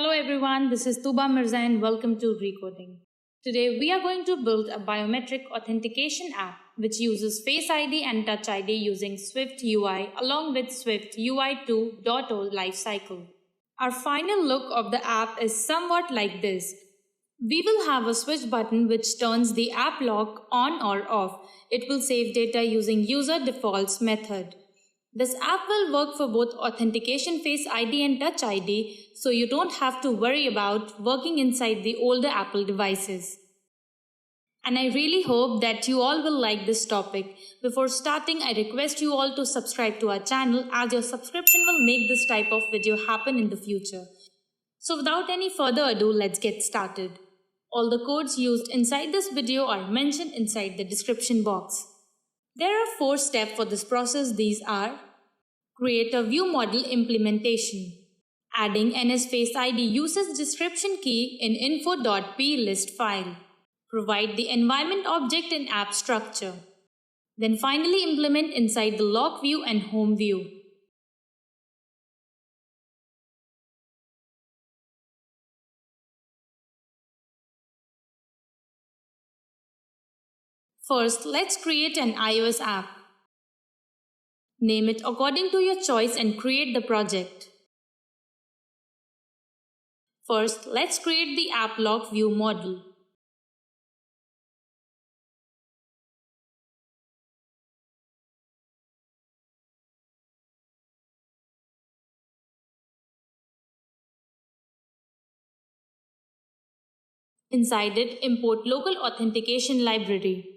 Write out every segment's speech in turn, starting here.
Hello everyone, this is Tuba Mirza and welcome to Recoding. Today we are going to build a biometric authentication app which uses Face ID and Touch ID using Swift UI along with Swift UI 2.0 lifecycle. Our final look of the app is somewhat like this. We will have a switch button which turns the app lock on or off. It will save data using user defaults method. This app will work for both authentication Face ID and Touch ID, so you don't have to worry about working inside the older Apple devices. And I really hope that you all will like this topic. Before starting, I request you all to subscribe to our channel as your subscription will make this type of video happen in the future. So without any further ado, let's get started. All the codes used inside this video are mentioned inside the description box. There are 4 steps for this process. These are: create a view model implementation. Adding NS Face ID uses description key in info.plist file. Provide the environment object in app structure. Then finally implement inside the lock view and home view. First, let's create an iOS app. Name it according to your choice and create the project. First, let's create the app lock view model. Inside it, import local authentication library.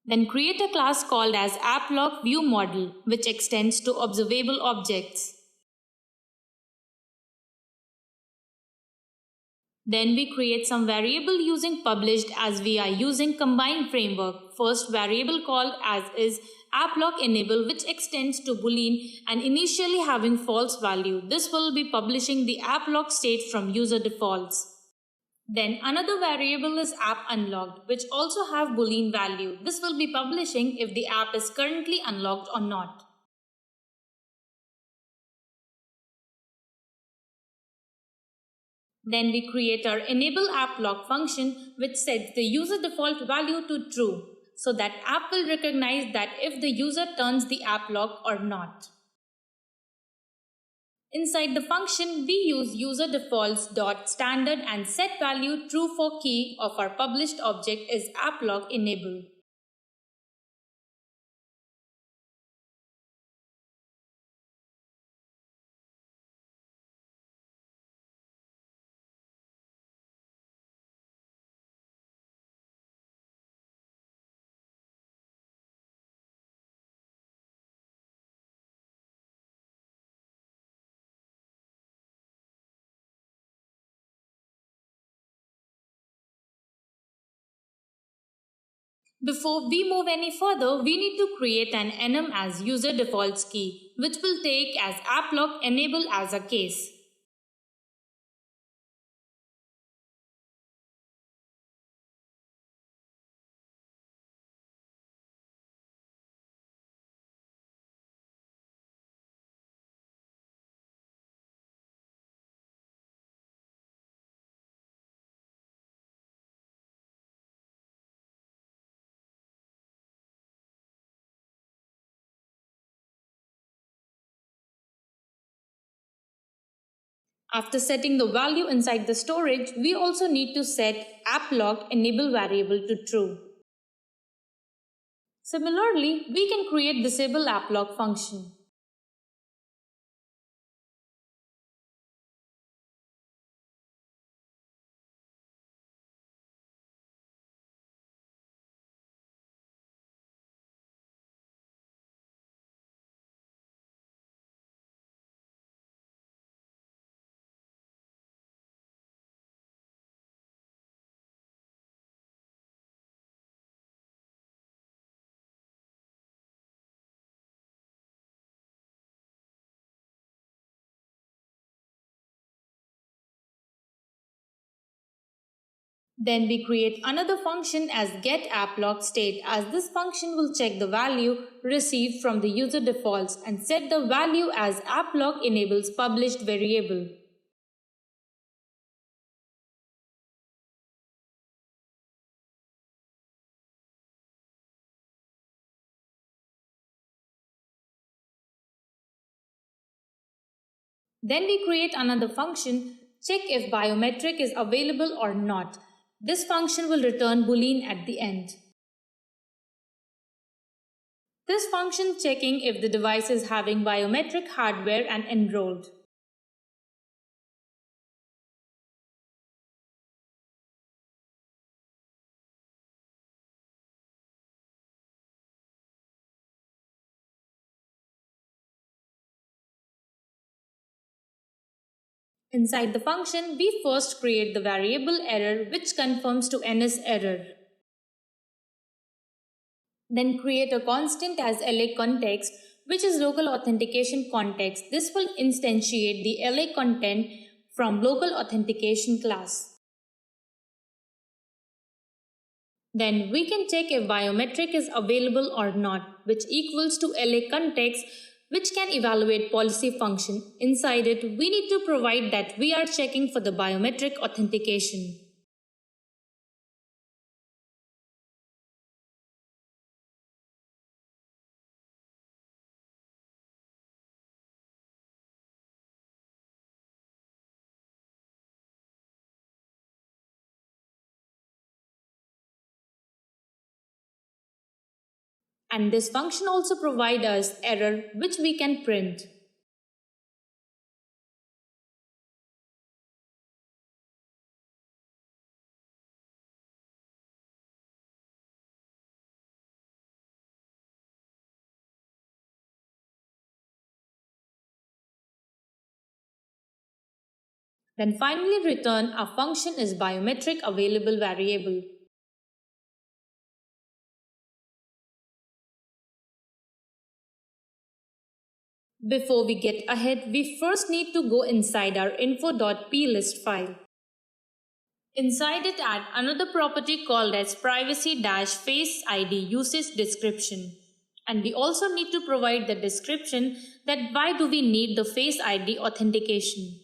Then create a class called as AppLockViewModel, which extends to observable objects. Then we create some variable using published as we are using combined framework. First variable called as is AppLockEnable, which extends to Boolean and initially having false value. This will be publishing the AppLock state from user defaults. Then another variable is appUnlocked, which also have Boolean value. This will be publishing if the app is currently unlocked or not. Then we create our enableAppLock function, which sets the user default value to true, so that app will recognize that if the user turns the app lock or not. Inside the function, we use userDefaults.standard and set value true for key of our published object is AppLockEnable. Before we move any further, we need to create an enum as user defaults key, which will take as AppLockEnable as a case. After setting the value inside the storage, we also need to set AppLockEnable variable to true. Similarly, we can create disable AppLock function. Then we create another function as getAppLockState, as this function will check the value received from the user defaults and set the value as AppLockEnable's published variable. Then we create another function, check if biometric is available or not. This function will return Boolean at the end. This function checking if the device is having biometric hardware and enrolled. Inside the function, we first create the variable error which conforms to NSError. Then create a constant as LA context, which is local authentication context. This will instantiate the LA content from local authentication class. Then we can check if biometric is available or not, which equals to LA context, which can evaluate policy function. Inside it, we need to provide that we are checking for the biometric authentication. And this function also provides us error which we can print. Then finally return a function is biometric available variable. Before we get ahead, we first need to go inside our info.plist file. Inside it, add another property called as privacy-face ID usage description. And we also need to provide the description that why do we need the Face ID authentication.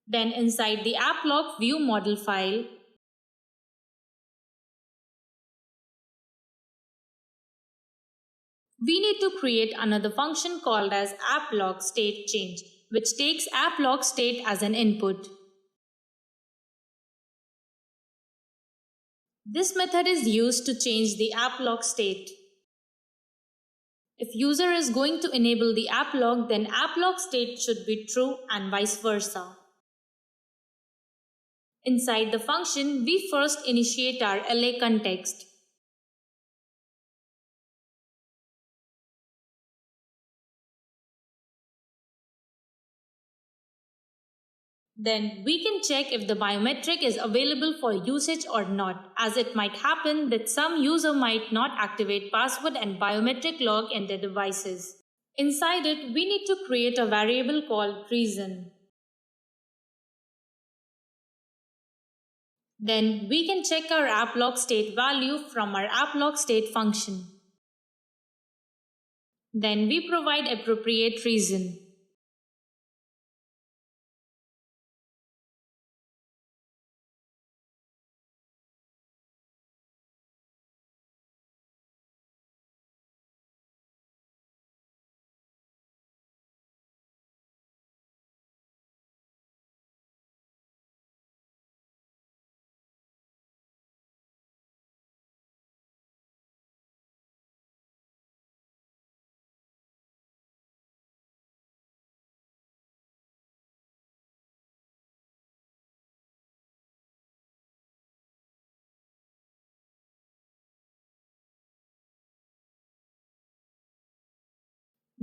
Then inside the AppLock view model file, we need to create another function called as AppLock state change, which takes AppLock state as an input. This method is used to change the AppLock state. If user is going to enable the AppLock, then AppLock state should be true and vice versa. Inside the function, we first initiate our LA context. Then we can check if the biometric is available for usage or not, as it might happen that some user might not activate password and biometric log in their devices. Inside it, we need to create a variable called reason. Then we can check our AppLock state value from our AppLock state function. Then we provide appropriate reason.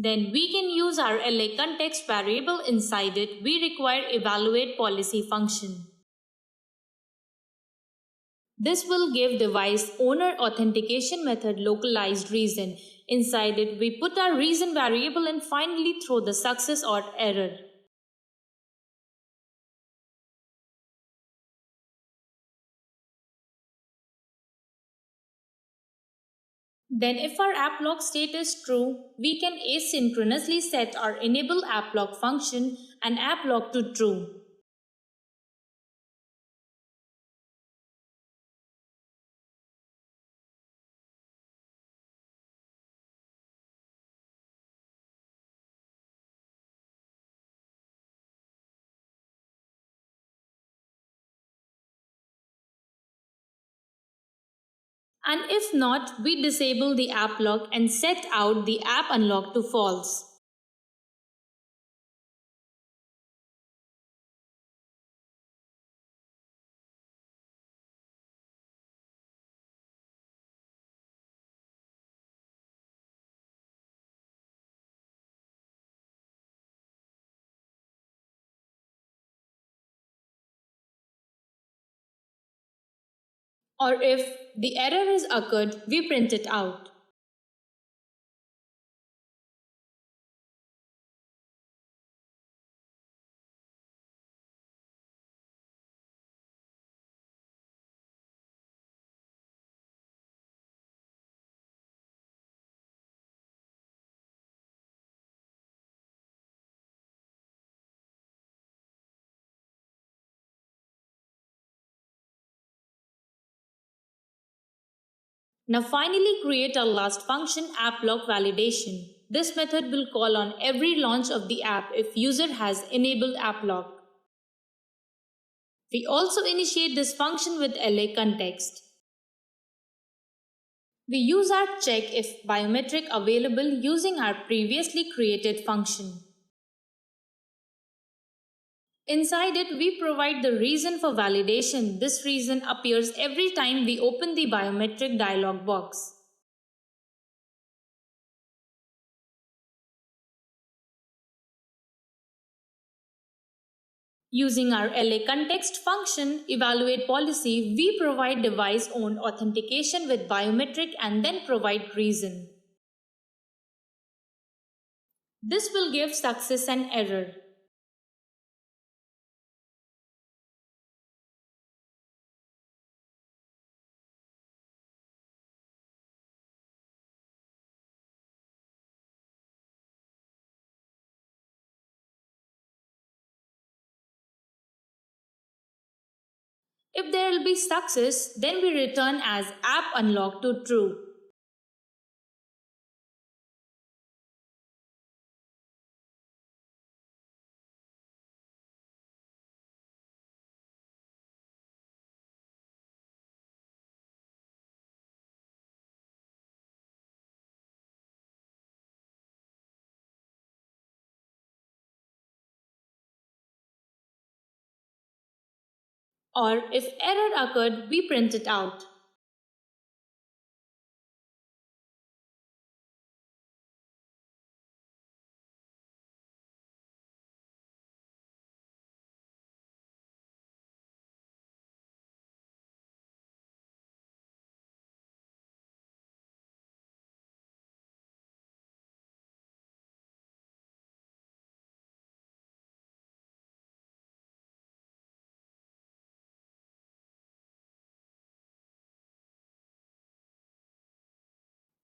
Then we can use our LA context variable inside it. We require evaluate policy function. This will give device owner authentication method localized reason. Inside it, we put our reason variable and finally throw the success or error. Then if our app lock state is true, we can asynchronously set our enable app lock function and app lock to true. And if not, we disable the app lock and set out the app unlock to false. Or if the error is occurred, we print it out. Now finally create our last function app lock validation. This method will call on every launch of the app if user has enabled app lock. We also initiate this function with LA context. We use our check if biometric available using our previously created function. Inside it, we provide the reason for validation. This reason appears every time we open the biometric dialog box. Using our LA context function evaluate policy, we provide device-owned authentication with biometric and then provide reason. This will give success and error. If there will be success, then we return as app unlock to true. Or if error occurred, we print it out.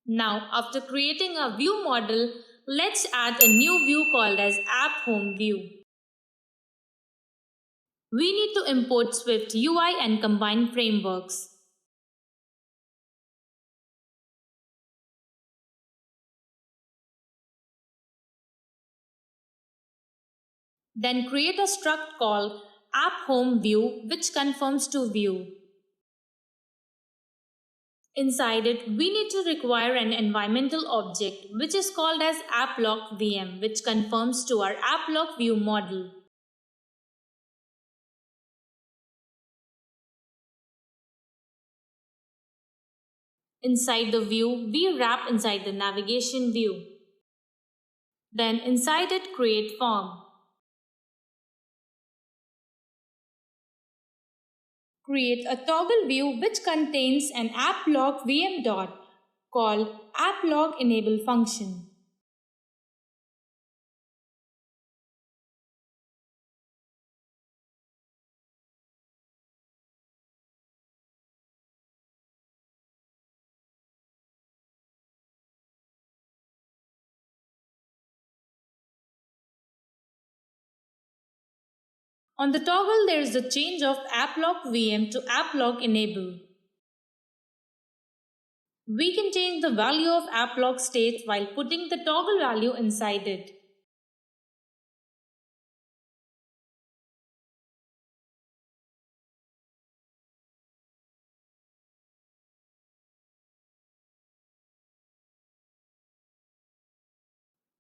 Now, after creating a view model, let's add a new view called as App Home View. We need to import Swift UI and combine frameworks. Then create a struct called App Home View which conforms to view. Inside it, we need to require an environmental object which is called as AppLock which conforms to our AppLock view model. Inside the view, we wrap inside the navigation view. Then inside it, create form. Create a toggle view which contains an AppLock dot called AppLock enable function. On the toggle, there is the change of app lock VM to app lock enable. We can change the value of app lock state while putting the toggle value inside it.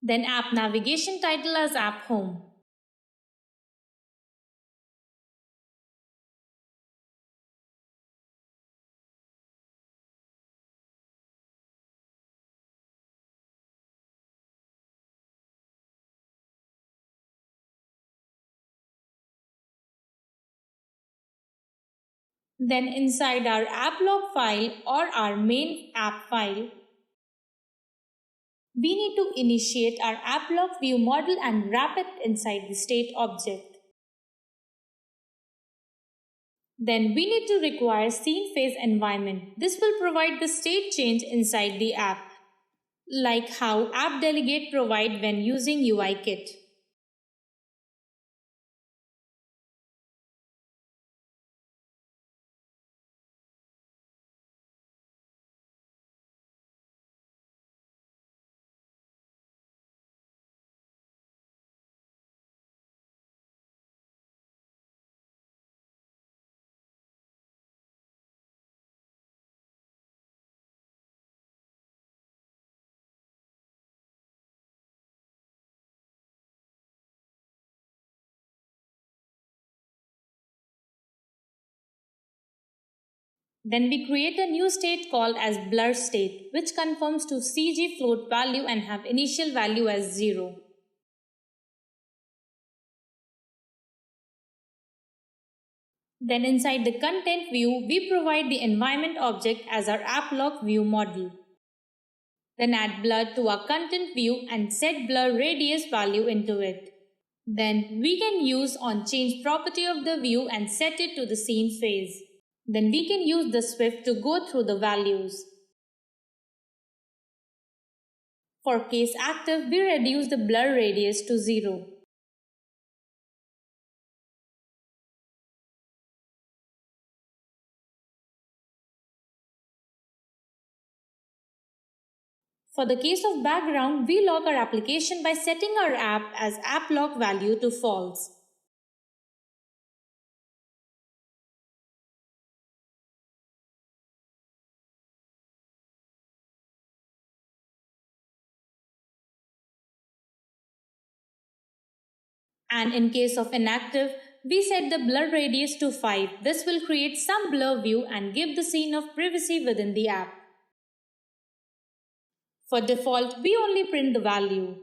Then app navigation title as app home. Then inside our app log file or our main app file, we need to initiate our app log view model and wrap it inside the state object. Then we need to require scene phase environment. This will provide the state change inside the app, like how App Delegate provide when using UIKit. Then we create a new state called as blur state, which conforms to CG float value and have initial value as 0. Then inside the content view, we provide the environment object as our app log view model. Then add blur to our content view and set blur radius value into it. Then we can use on change property of the view and set it to the scene phase. Then we can use the Swift to go through the values. For case active, we reduce the blur radius to 0. For the case of background, we lock our application by setting our app as app lock value to false. And in case of inactive, we set the blur radius to 5. This will create some blur view and give the scene of privacy within the app. For default, we only print the value.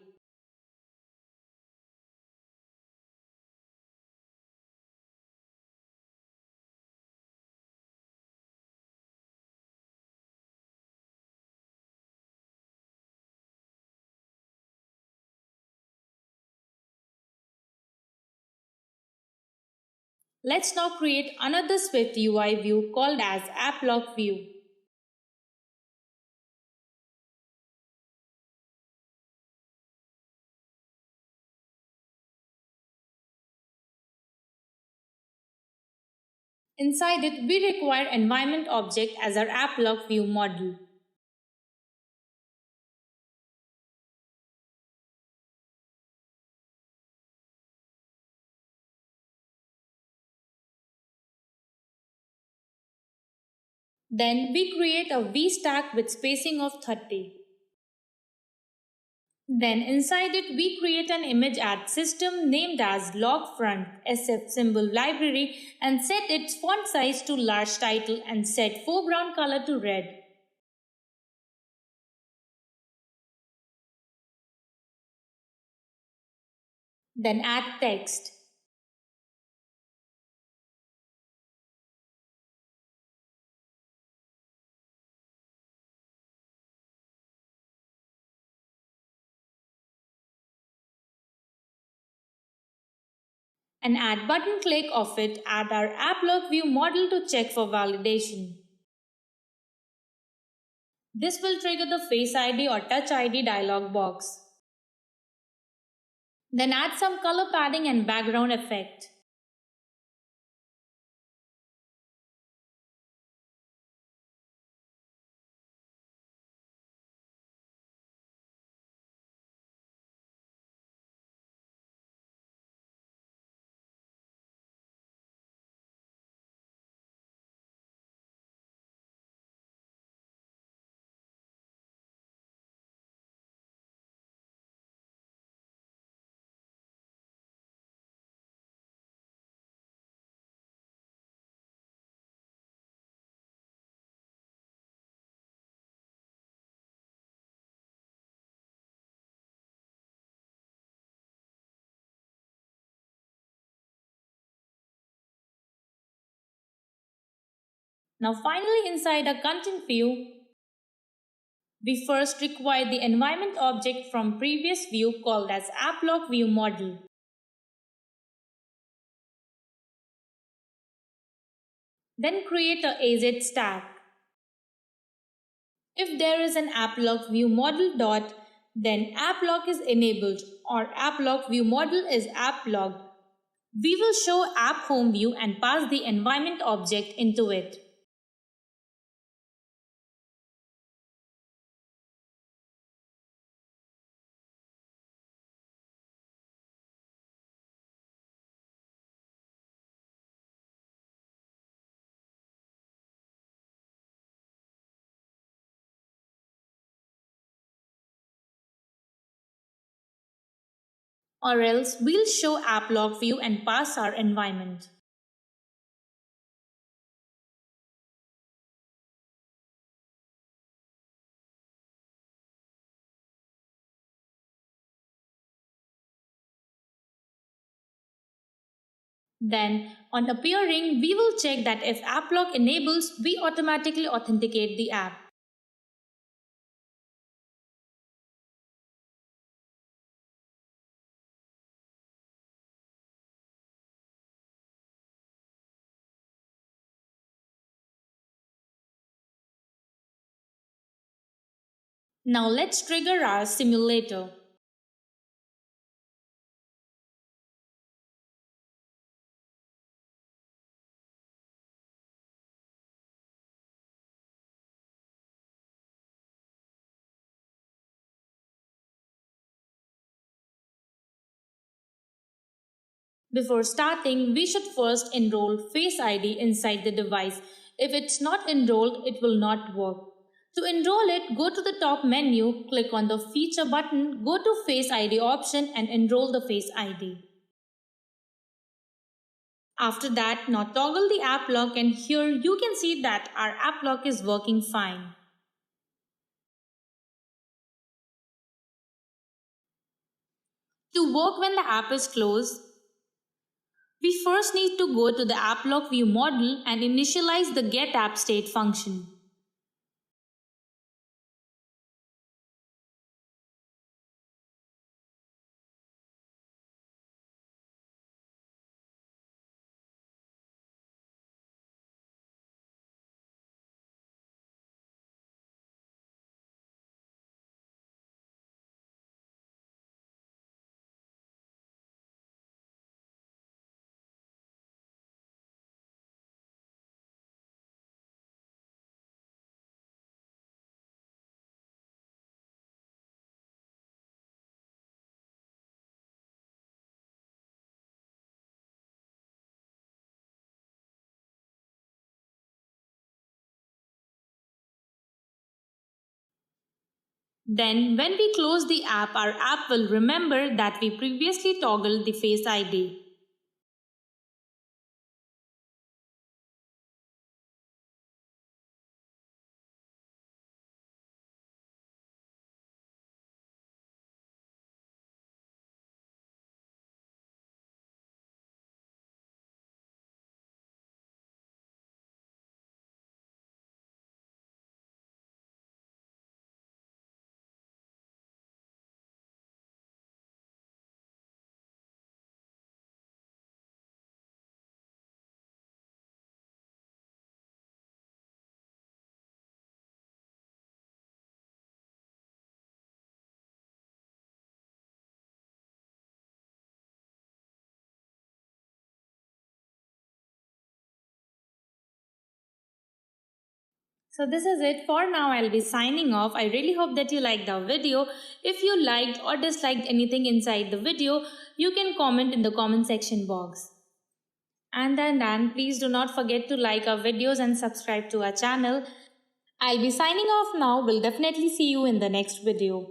Let's now create another Swift UI view called as App Lock View. Inside it, we require environment object as our App Lock View model. Then we create a VStack with spacing of 30. Then inside it, we create an image at system named as logfront SF symbol library and set its font size to large title and set foreground color to red. Then add text. And add button click of it at our App Lock View model to check for validation. This will trigger the Face ID or Touch ID dialog box. Then add some color padding and background effect. Now finally inside our content view, we first require the environment object from previous view called as AppLock View Model. Then create a AZ stack. If there is an AppLock View Model dot, then AppLock is enabled or AppLock View Model is AppLocked. We will show App Home View and pass the environment object into it. Or else we'll show AppLock View and pass our environment. Then, on appearing, we will check that if AppLock enables, we automatically authenticate the app. Now let's trigger our simulator. Before starting, we should first enroll Face ID inside the device. If it's not enrolled, it will not work. To enroll it, go to the top menu, click on the Feature button, go to Face ID option and enroll the Face ID. After that, now toggle the app lock and here you can see that our app lock is working fine. To work when the app is closed, we first need to go to the AppLock View model and initialize the getAppState function. Then, when we close the app, our app will remember that we previously toggled the Face ID. So this is it for now. I'll be signing off. I really hope that you liked our video. If you liked or disliked anything inside the video, you can comment in the comment section box. And then please do not forget to like our videos and subscribe to our channel. I'll be signing off now. We'll definitely see you in the next video.